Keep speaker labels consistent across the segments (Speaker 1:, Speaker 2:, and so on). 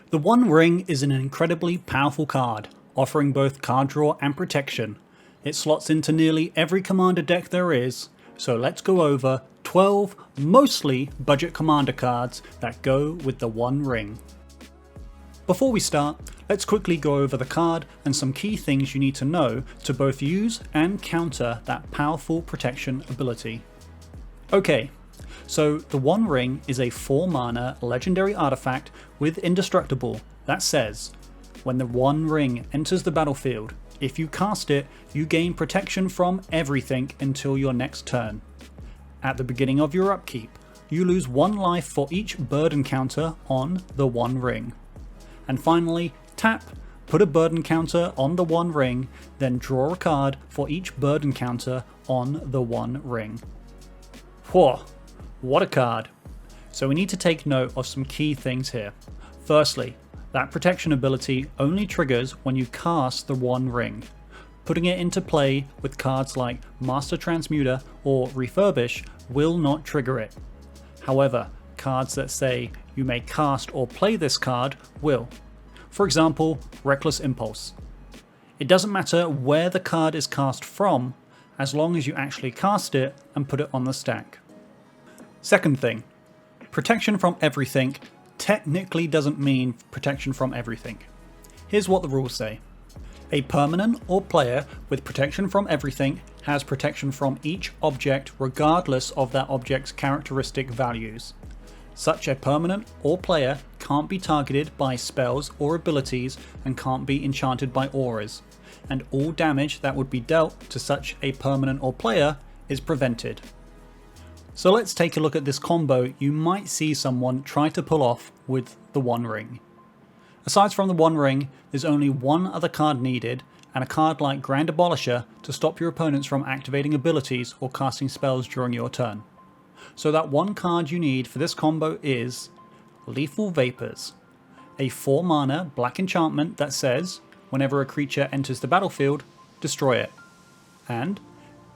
Speaker 1: The One Ring is an incredibly powerful card, offering both card draw and protection. It slots into nearly every commander deck there is, so let's go over 12 mostly budget commander cards that go with the One Ring. Before we start, let's quickly go over the card and some key things you need to know to both use and counter that powerful protection ability. Okay, so the One Ring is a 4 mana legendary artifact with Indestructible that says, when the One Ring enters the battlefield, if you cast it, you gain protection from everything until your next turn. At the beginning of your upkeep, you lose 1 life for each burden counter on the One Ring. And finally, tap, put a burden counter on the One Ring, then draw a card for each burden counter on the One Ring. Whoa, what a card! So we need to take note of some key things here. Firstly, that protection ability only triggers when you cast the One Ring. Putting it into play with cards like Master Transmuter or Refurbish will not trigger it. However, cards that say you may cast or play this card will. For example, Reckless Impulse. It doesn't matter where the card is cast from, as long as you actually cast it and put it on the stack. Second thing, protection from everything technically doesn't mean protection from everything. Here's what the rules say. A permanent or player with protection from everything has protection from each object regardless of that object's characteristic values. Such a permanent or player can't be targeted by spells or abilities and can't be enchanted by auras, and all damage that would be dealt to such a permanent or player is prevented. So let's take a look at this combo you might see someone try to pull off with the One Ring. Aside from the One Ring, there's only one other card needed, and a card like Grand Abolisher to stop your opponents from activating abilities or casting spells during your turn. So that one card you need for this combo is Lethal Vapors, a 4 mana black enchantment that says, whenever a creature enters the battlefield, destroy it. And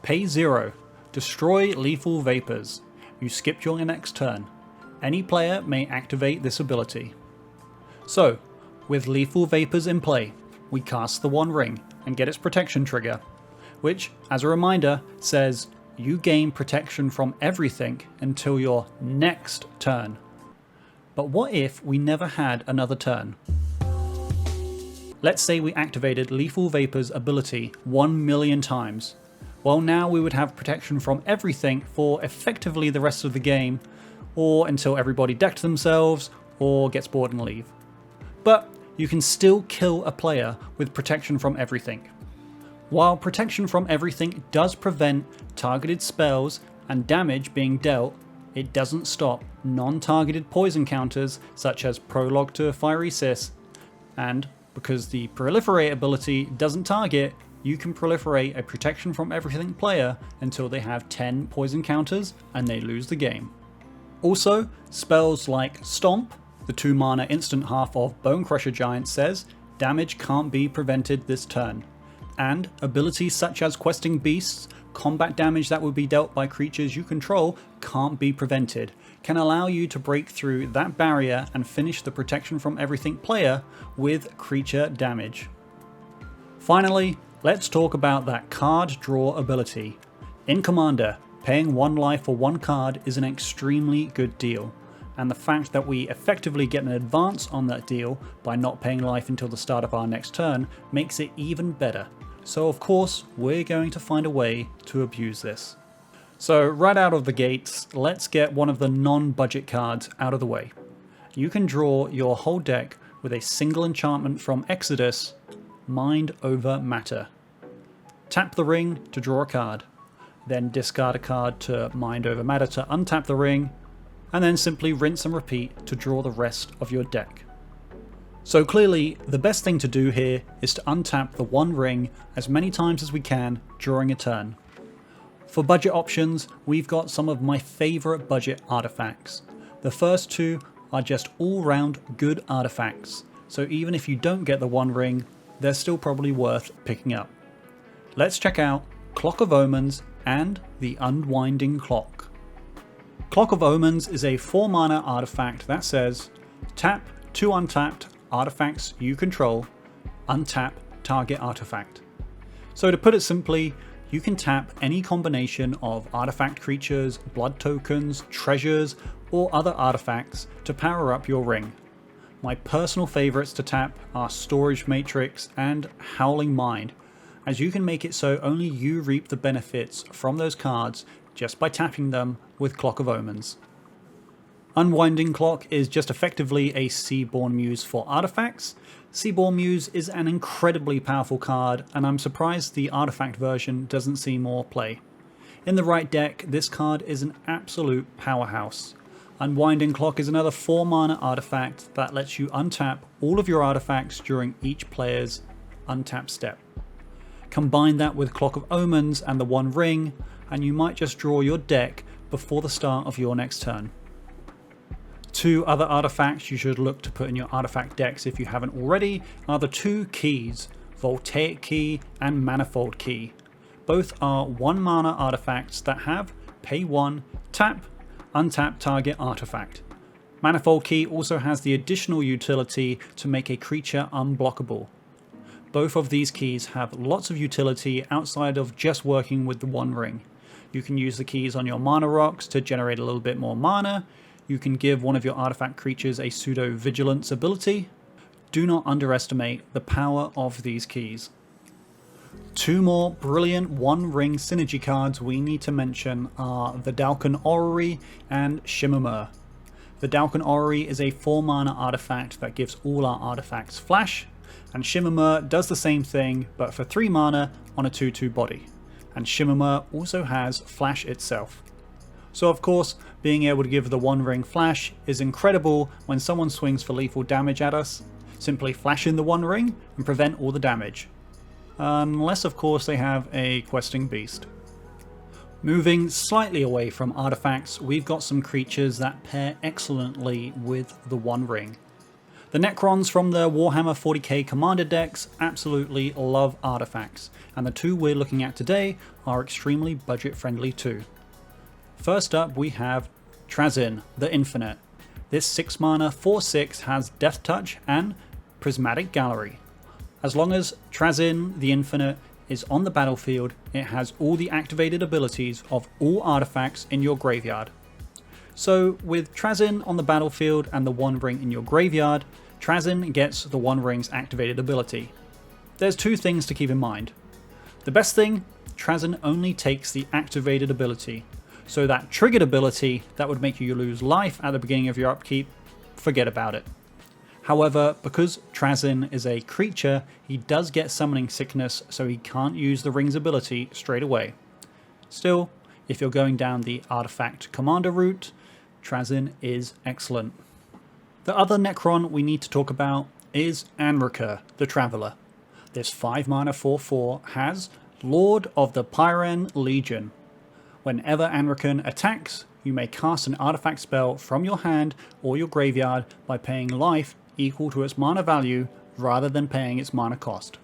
Speaker 1: pay 0, destroy Lethal Vapors. You skip your next turn. Any player may activate this ability. So, with Lethal Vapors in play, we cast the One Ring and get its protection trigger, which, as a reminder, says you gain protection from everything until your next turn. But what if we never had another turn? Let's say we activated Lethal Vapors ability 1 million times. Well, now we would have protection from everything for effectively the rest of the game, or until everybody decked themselves or gets bored and leave. But you can still kill a player with protection from everything. While protection from everything does prevent targeted spells and damage being dealt, it doesn't stop non-targeted poison counters such as Prologue to Fiery Sis, and because the Proliferate ability doesn't target, you can proliferate a protection from everything player until they have 10 poison counters and they lose the game. Also, spells like Stomp, the 2 mana instant half of Bone Crusher Giant says damage can't be prevented this turn. And abilities such as Questing Beasts, combat damage that would be dealt by creatures you control can't be prevented, can allow you to break through that barrier and finish the protection from everything player with creature damage. Finally, let's talk about that card draw ability. In Commander, paying 1 life for 1 card is an extremely good deal, and the fact that we effectively get an advance on that deal by not paying life until the start of our next turn makes it even better. So of course, we're going to find a way to abuse this. So right out of the gates, let's get one of the non-budget cards out of the way. You can draw your whole deck with a single enchantment from Exodus, Mind Over Matter. Tap the ring to draw a card, then discard a card to Mind Over Matter to untap the ring, and then simply rinse and repeat to draw the rest of your deck. So clearly, the best thing to do here is to untap the One Ring as many times as we can during a turn. For budget options, we've got some of my favourite budget artifacts. The first 2 are just all-round good artifacts, so even if you don't get the One Ring, they're still probably worth picking up. Let's check out Clock of Omens and the Unwinding Clock. Clock of Omens is a 4 mana artifact that says, tap 2 untapped, artifacts you control, untap target artifact. So to put it simply, you can tap any combination of artifact creatures, blood tokens, treasures, or other artifacts to power up your ring. My personal favourites to tap are Storage Matrix and Howling Mind, as you can make it so only you reap the benefits from those cards just by tapping them with Clock of Omens. Unwinding Clock is just effectively a Seaborn Muse for artifacts. Seaborn Muse is an incredibly powerful card, and I'm surprised the artifact version doesn't see more play. In the right deck, this card is an absolute powerhouse. Unwinding Clock is another 4 mana artifact that lets you untap all of your artifacts during each player's untap step. Combine that with Clock of Omens and the One Ring, and you might just draw your deck before the start of your next turn. 2 other artifacts you should look to put in your artifact decks if you haven't already are the 2 keys, Voltaic Key and Manifold Key. Both are 1 mana artifacts that have pay 1, tap, untap target artifact. Manifold Key also has the additional utility to make a creature unblockable. Both of these keys have lots of utility outside of just working with the One Ring. You can use the keys on your mana rocks to generate a little bit more mana. You can give one of your artifact creatures a pseudo vigilance ability. Do not underestimate the power of these keys. 2 more brilliant One Ring synergy cards we need to mention are Vedalken Orrery and Shimmermer. Vedalken Orrery is a 4 mana artifact that gives all our artifacts flash, and Shimmermer does the same thing but for 3 mana on a 2/2 body, and Shimmermer also has flash itself. So of course, being able to give the One Ring flash is incredible when someone swings for lethal damage at us. Simply flash in the One Ring and prevent all the damage. Unless of course they have a questing beast. Moving slightly away from artifacts, we've got some creatures that pair excellently with the One Ring. The Necrons from the Warhammer 40k Commander decks absolutely love artifacts, and the 2 we're looking at today are extremely budget friendly too. First up we have Trazyn, the Infinite. This 6 mana 4/6 has Death Touch and Prismatic Gallery. As long as Trazyn, the Infinite, is on the battlefield, it has all the activated abilities of all artifacts in your graveyard. So with Trazyn on the battlefield and the One Ring in your graveyard, Trazyn gets the One Ring's activated ability. There's 2 things to keep in mind. The best thing, Trazyn only takes the activated ability, so that triggered ability that would make you lose life at the beginning of your upkeep, forget about it. However, because Trazyn is a creature, he does get Summoning Sickness, so he can't use the Ring's ability straight away. Still, if you're going down the Artifact Commander route, Trazyn is excellent. The other Necron we need to talk about is Anrakhur, the Traveller. This 5 mana 4/4 has Lord of the Pyren Legion. Whenever Anrakhur attacks, you may cast an artifact spell from your hand or your graveyard by paying life equal to its mana value rather than paying its mana cost.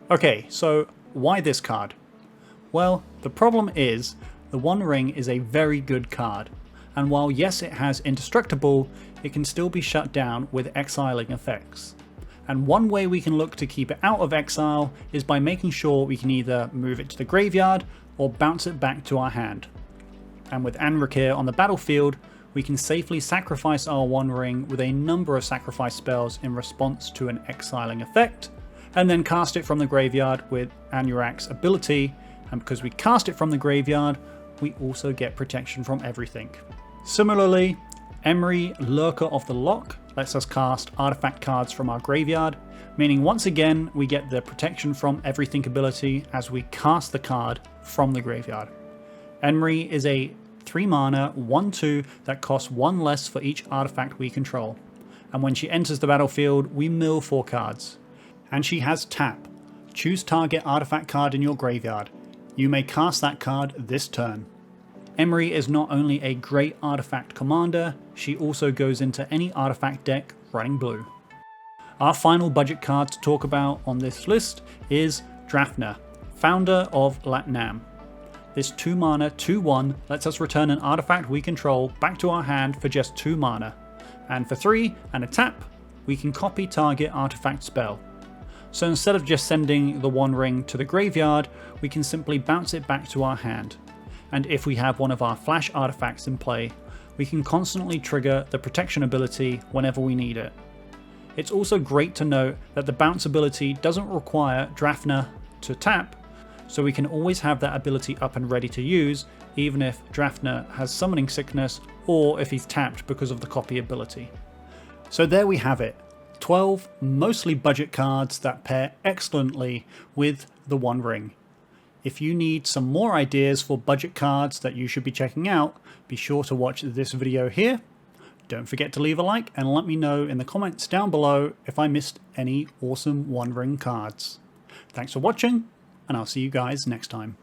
Speaker 1: Okay, so why this card? Well, the problem is the One Ring is a very good card, and while yes it has Indestructible, it can still be shut down with exiling effects. And one way we can look to keep it out of exile is by making sure we can either move it to the graveyard or bounce it back to our hand. And with Anrakhur on the battlefield, we can safely sacrifice our One Ring with a number of sacrifice spells in response to an exiling effect, and then cast it from the graveyard with Anurak's ability, and because we cast it from the graveyard, we also get protection from everything. Similarly, Emry, Lurker of the Lock, lets us cast artifact cards from our graveyard, meaning once again we get the protection from everything ability as we cast the card from the graveyard. Emry is a 3 mana 1/2 that costs 1 less for each artifact we control, and when she enters the battlefield we mill 4 cards. And she has tap. Choose target artifact card in your graveyard. You may cast that card this turn. Emry is not only a great artifact commander, she also goes into any artifact deck running blue. Our final budget card to talk about on this list is Drafna, founder of Latnam. This 2 mana 2/1 lets us return an artifact we control back to our hand for just 2 mana, and for 3 and a tap, we can copy target artifact spell. So instead of just sending the One Ring to the graveyard, we can simply bounce it back to our hand. And if we have one of our flash artifacts in play, we can constantly trigger the protection ability whenever we need it. It's also great to note that the bounce ability doesn't require Drafna to tap, so we can always have that ability up and ready to use, even if Drafna has summoning sickness or if he's tapped because of the copy ability. So there we have it, 12 mostly budget cards that pair excellently with the One Ring. If you need some more ideas for budget cards that you should be checking out, be sure to watch this video here. Don't forget to leave a like and let me know in the comments down below if I missed any awesome One Ring cards. Thanks for watching, and I'll see you guys next time.